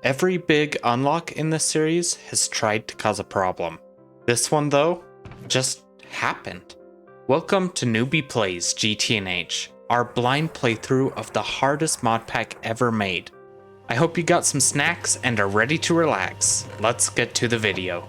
Every big unlock in this series has tried to cause a problem. This one, though, just happened. Welcome to Newbie Plays GTNH, our blind playthrough of the hardest mod pack ever made. I hope you got some snacks and are ready to relax. Let's get to the video.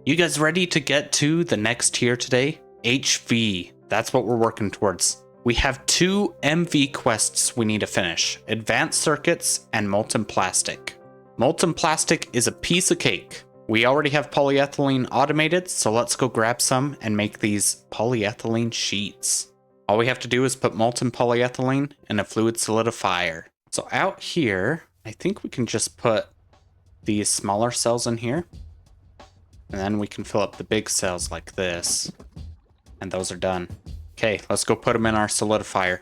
You guys ready to get to the next tier today? HV, that's what we're working towards. We have 2 MV quests we need to finish, Advanced Circuits and Molten Plastic. Molten Plastic is a piece of cake. We already have polyethylene automated, so let's go grab some and make these polyethylene sheets. All we have to do is put molten polyethylene in a fluid solidifier. So out here, I think we can just put these smaller cells in here. And then we can fill up the big cells like this. And those are done. Okay, let's go put them in our solidifier.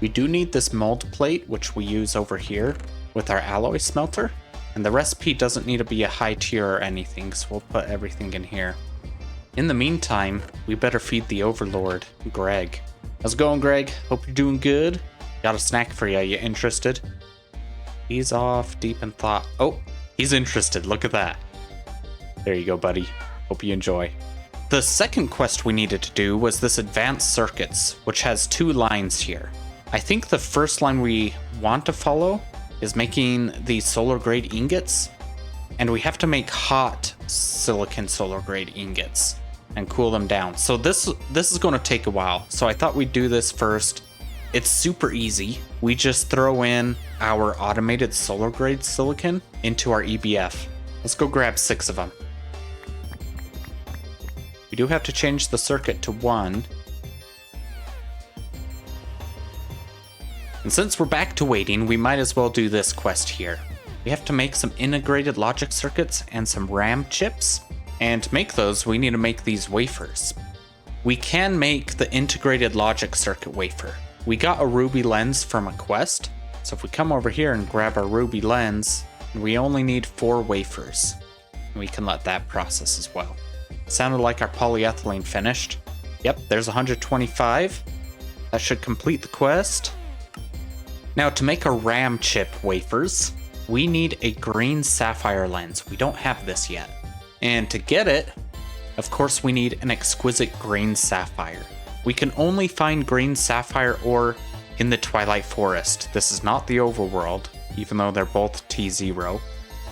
We do need this mold plate, which we use over here with our alloy smelter. And the recipe doesn't need to be a high tier or anything, so we'll put everything in here. In the meantime, we better feed the overlord, Greg. How's it going, Greg? Hope you're doing good. Got a snack for you. You interested? He's off deep in thought. Oh, he's interested. Look at that. There you go, buddy. Hope you enjoy. The second quest we needed to do was this Advanced Circuits, which has 2 lines here. I think the first line we want to follow is making the solar grade ingots, and we have to make hot silicon solar grade ingots and cool them down. So this is going to take a while. So I thought we'd do this first. It's super easy. We just throw in our automated solar grade silicon into our EBF. Let's go grab 6 of them. We do have to change the circuit to 1. And since we're back to waiting, we might as well do this quest here. We have to make some integrated logic circuits and some RAM chips. And to make those, we need to make these wafers. We can make the integrated logic circuit wafer. We got a ruby lens from a quest. So if we come over here and grab our ruby lens, we only need 4 wafers. We can let that process as well. Sounded like our polyethylene finished. Yep, there's 125. That should complete the quest. Now to make our RAM chip wafers, we need a green sapphire lens. We don't have this yet. And to get it, of course we need an exquisite green sapphire. We can only find green sapphire ore in the Twilight Forest. This is not the overworld, even though they're both T0.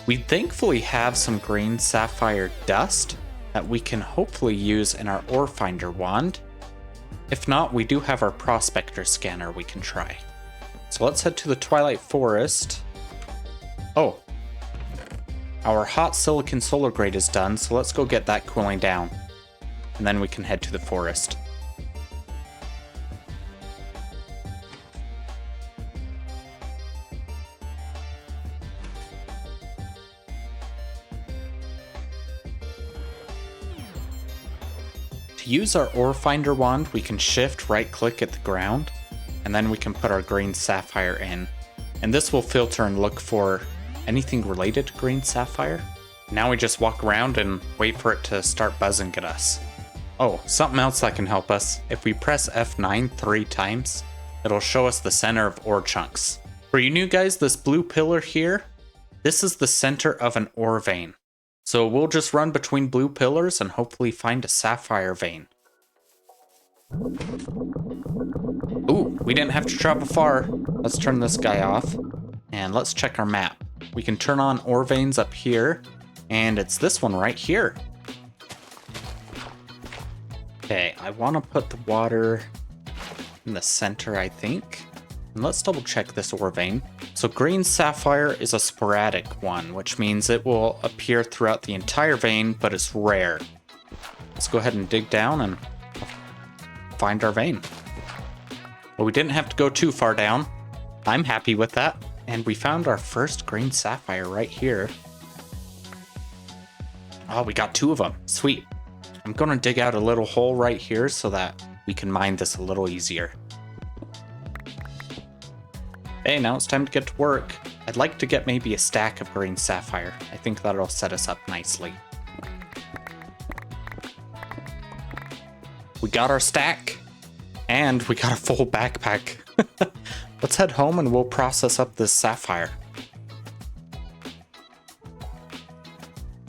We thankfully have some green sapphire dust that we can hopefully use in our ore finder wand. If not, we do have our prospector scanner we can try. So let's head to the Twilight Forest. Oh, our hot silicon solar grade is done, so let's go get that cooling down. And then we can head to the forest. To use our ore finder wand, we can shift right click at the ground, and then we can put our green sapphire in. And this will filter and look for anything related to green sapphire. Now we just walk around and wait for it to start buzzing at us. Oh, something else that can help us. If we press F9 3 times, it'll show us the center of ore chunks. For you new guys, this blue pillar here, this is the center of an ore vein. So we'll just run between blue pillars and hopefully find a sapphire vein. Ooh, we didn't have to travel far. Let's turn this guy off and let's check our map. We can turn on ore veins up here, and it's this one right here. Okay, I want to put the water in the center, I think. And let's double check this ore vein. So green sapphire is a sporadic one, which means it will appear throughout the entire vein, but it's rare. Let's go ahead and dig down and find our vein. Well, we didn't have to go too far down. I'm happy with that. And we found our first green sapphire right here. Oh, we got 2 of them. Sweet. I'm going to dig out a little hole right here so that we can mine this a little easier. Hey, now it's time to get to work. I'd like to get maybe a stack of green sapphire. I think that'll set us up nicely. We got our stack, and we got a full backpack. Let's head home and we'll process up this sapphire.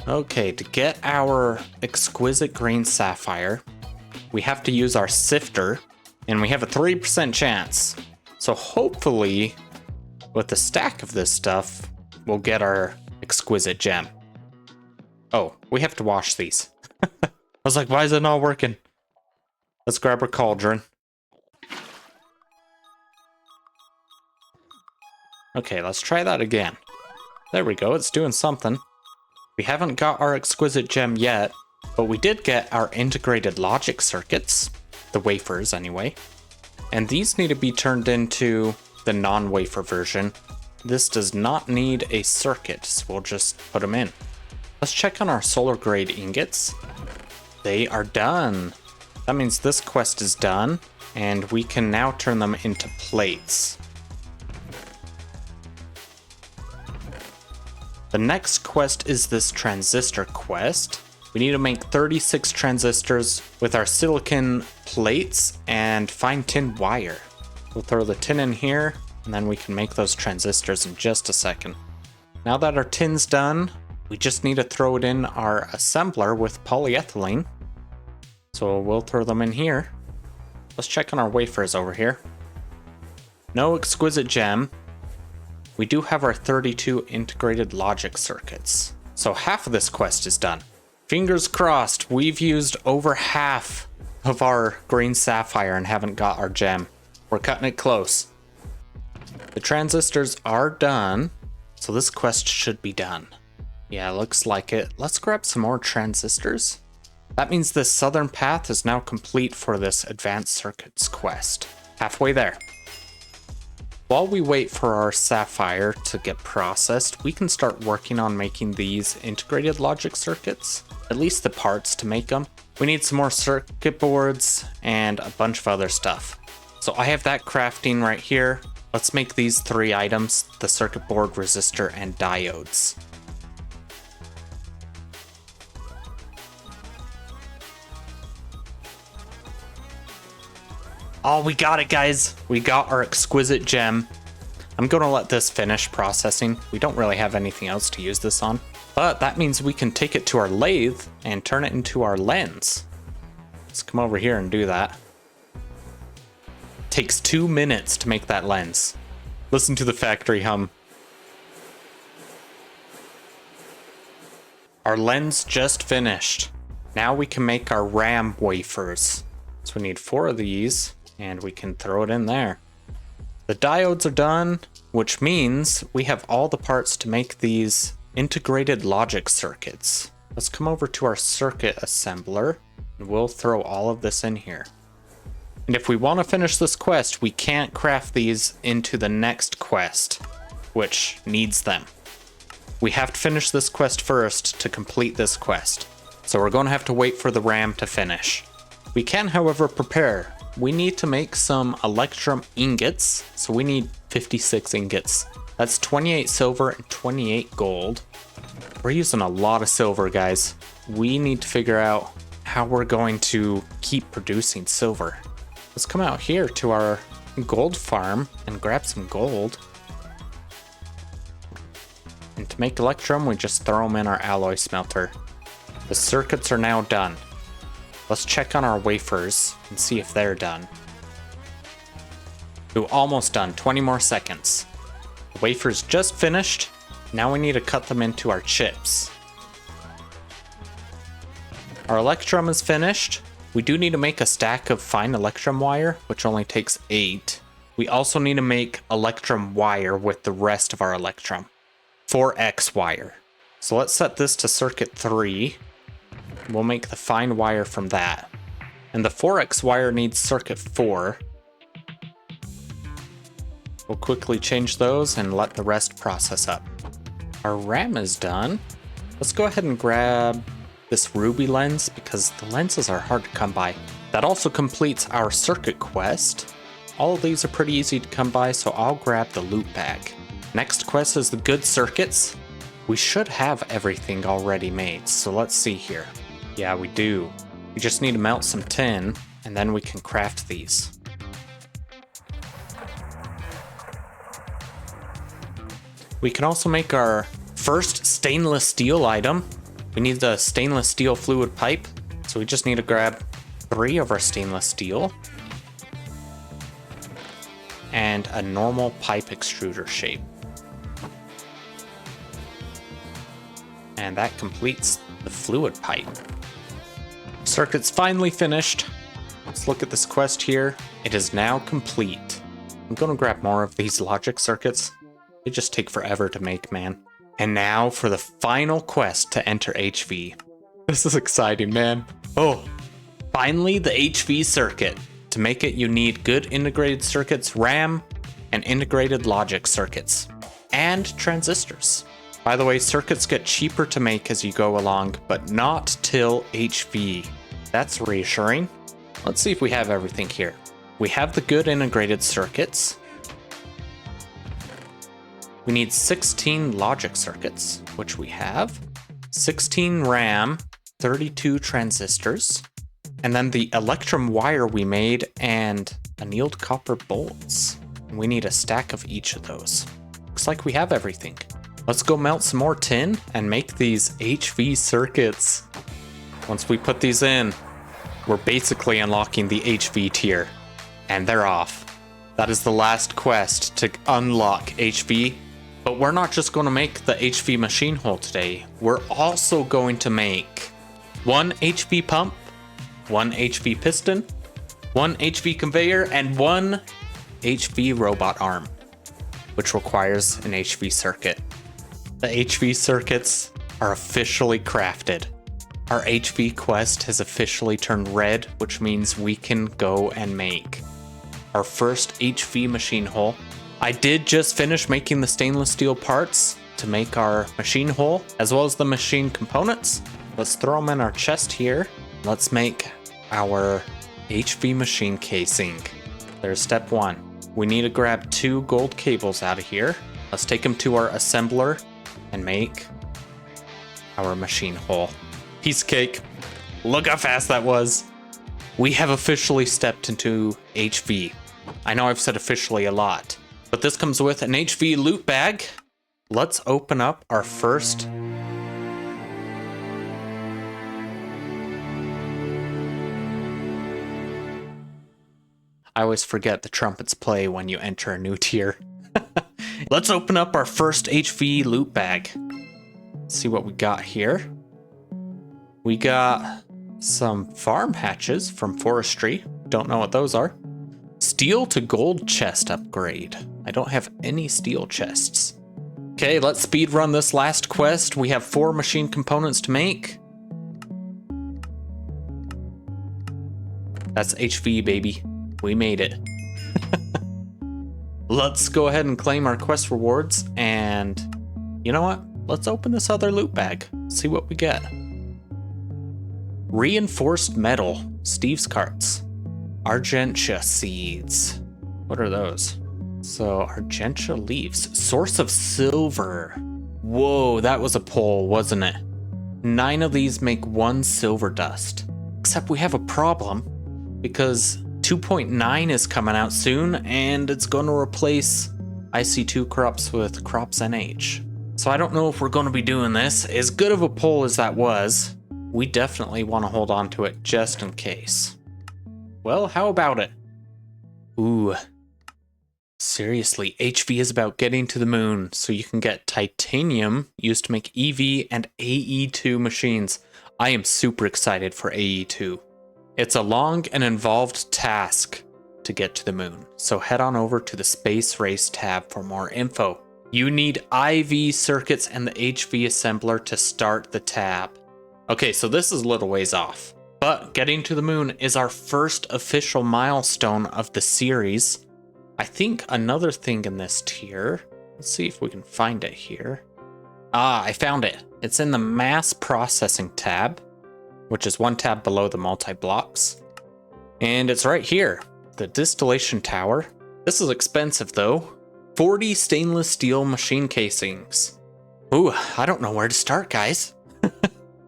Okay, to get our exquisite green sapphire, we have to use our sifter, and we have a 3% chance. So hopefully, with a stack of this stuff, we'll get our exquisite gem. Oh, we have to wash these. I was like, why is it not working? Let's grab our cauldron. Okay, let's try that again. There we go, it's doing something. We haven't got our exquisite gem yet, but we did get our integrated logic circuits, the wafers anyway. And these need to be turned into the non-wafer version. This does not need a circuit, so we'll just put them in. Let's check on our solar grade ingots. They are done. That means this quest is done, and we can now turn them into plates. The next quest is this transistor quest. We need to make 36 transistors with our silicon plates and fine tin wire. We'll throw the tin in here, and then we can make those transistors in just a second. Now that our tin's done, we just need to throw it in our assembler with polyethylene. So we'll throw them in here. Let's check on our wafers over here. No exquisite gem. We do have our 32 integrated logic circuits. So half of this quest is done. Fingers crossed, we've used over half of our green sapphire and haven't got our gem. We're cutting it close. The transistors are done, so this quest should be done. Yeah, looks like it. Let's grab some more transistors. That means this southern path is now complete for this advanced circuits quest. Halfway there. While we wait for our sapphire to get processed, we can start working on making these integrated logic circuits, at least the parts to make them. We need some more circuit boards and a bunch of other stuff. So I have that crafting right here. Let's make these 3 items, the circuit board, resistor, and diodes. Oh, we got it, guys. We got our exquisite gem. I'm going to let this finish processing. We don't really have anything else to use this on. But that means we can take it to our lathe and turn it into our lens. Let's come over here and do that. Takes 2 minutes to make that lens. Listen to the factory hum. Our lens just finished. Now we can make our RAM wafers. So we need 4 of these. And we can throw it in there. The diodes are done, which means we have all the parts to make these integrated logic circuits. Let's come over to our circuit assembler, and we'll throw all of this in here. And if we want to finish this quest, we can't craft these into the next quest, which needs them. We have to finish this quest first to complete this quest. So we're going to have to wait for the RAM to finish. We can, however, prepare. We need to make some electrum ingots, so we need 56 ingots. That's 28 silver and 28 gold. We're using a lot of silver, guys. We need to figure out how we're going to keep producing silver. Let's come out here to our gold farm and grab some gold. And to make electrum, we just throw them in our alloy smelter. The circuits are now done. Let's check on our wafers and see if they're done. Ooh, almost done. 20 more seconds. The wafer's just finished. Now we need to cut them into our chips. Our electrum is finished. We do need to make a stack of fine electrum wire, which only takes 8. We also need to make electrum wire with the rest of our electrum. 4x wire. So let's set this to circuit 3. We'll make the fine wire from that. And the 4x wire needs circuit 4. We'll quickly change those and let the rest process up. Our RAM is done. Let's go ahead and grab this ruby lens because the lenses are hard to come by. That also completes our circuit quest. All of these are pretty easy to come by, so I'll grab the loot bag. Next quest is the good circuits. We should have everything already made, so let's see here. Yeah, we do. We just need to melt some tin, and then we can craft these. We can also make our first stainless steel item. We need the stainless steel fluid pipe. So we just need to grab 3 of our stainless steel. And a normal pipe extruder shape. And that completes the fluid pipe. Circuit's finally finished. Let's look at this quest here. It is now complete. I'm gonna grab more of these logic circuits. They just take forever to make, man. And now for the final quest to enter HV. This is exciting, man. Oh, finally the HV circuit. To make it, you need good integrated circuits, RAM, and integrated logic circuits, and transistors. By the way, circuits get cheaper to make as you go along, but not till HV. That's reassuring. Let's see if we have everything here. We have the good integrated circuits. We need 16 logic circuits, which we have. 16 RAM, 32 transistors, and then the electrum wire we made and annealed copper bolts. We need a stack of each of those. Looks like we have everything. Let's go melt some more tin and make these HV circuits. Once we put these in, we're basically unlocking the HV tier. And they're off. That is the last quest to unlock HV. But we're not just going to make the HV machine hull today. We're also going to make 1 HV pump, 1 HV piston, 1 HV conveyor, and 1 HV robot arm, which requires an HV circuit. The HV circuits are officially crafted. Our HV quest has officially turned red, which means we can go and make our first HV machine hull. I did just finish making the stainless steel parts to make our machine hull, as well as the machine components. Let's throw them in our chest here. Let's make our HV machine casing. There's step 1. We need to grab 2 gold cables out of here. Let's take them to our assembler and make our machine hull. Piece of cake. Look how fast that was. We have officially stepped into HV. I know I've said officially a lot, but this comes with an HV loot bag. Let's open up our first. I always forget the trumpets play when you enter a new tier. Let's open up our first HV loot bag. See what we got here. We got some farm hatches from forestry. Don't know what those are. Steel to gold chest upgrade. I don't have any steel chests. Okay, let's speed run this last quest. We have 4 machine components to make. That's HV, baby. We made it. Let's go ahead and claim our quest rewards, and you know what? Let's open this other loot bag. See what we get. Reinforced metal, Steve's carts, Argentia seeds. What are those? So Argentia leaves, source of silver. Whoa, that was a pull, wasn't it? 9 of these make 1 silver dust. Except we have a problem because 2.9 is coming out soon, and it's going to replace IC2 crops with crops NH. So I don't know if we're going to be doing this. As good of a pull as that was, we definitely want to hold on to it just in case. Well, how about it? Ooh. Seriously, HV is about getting to the moon, so you can get titanium used to make EV and AE2 machines. I am super excited for AE2. It's a long and involved task to get to the moon, so head on over to the Space Race tab for more info. You need IV circuits and the HV assembler to start the tab. Okay, so this is a little ways off, but getting to the moon is our first official milestone of the series. I think another thing in this tier, let's see if we can find it here. Ah, I found it. It's in the mass processing tab, which is 1 tab below the multi-blocks. And it's right here, the distillation tower. This is expensive though. 40 stainless steel machine casings. Ooh, I don't know where to start, guys.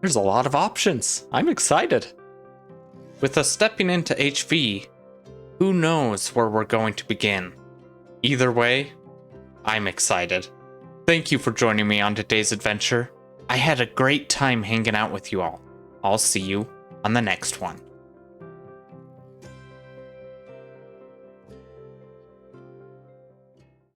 There's a lot of options. I'm excited. With us stepping into HV, who knows where we're going to begin? Either way, I'm excited. Thank you for joining me on today's adventure. I had a great time hanging out with you all. I'll see you on the next one.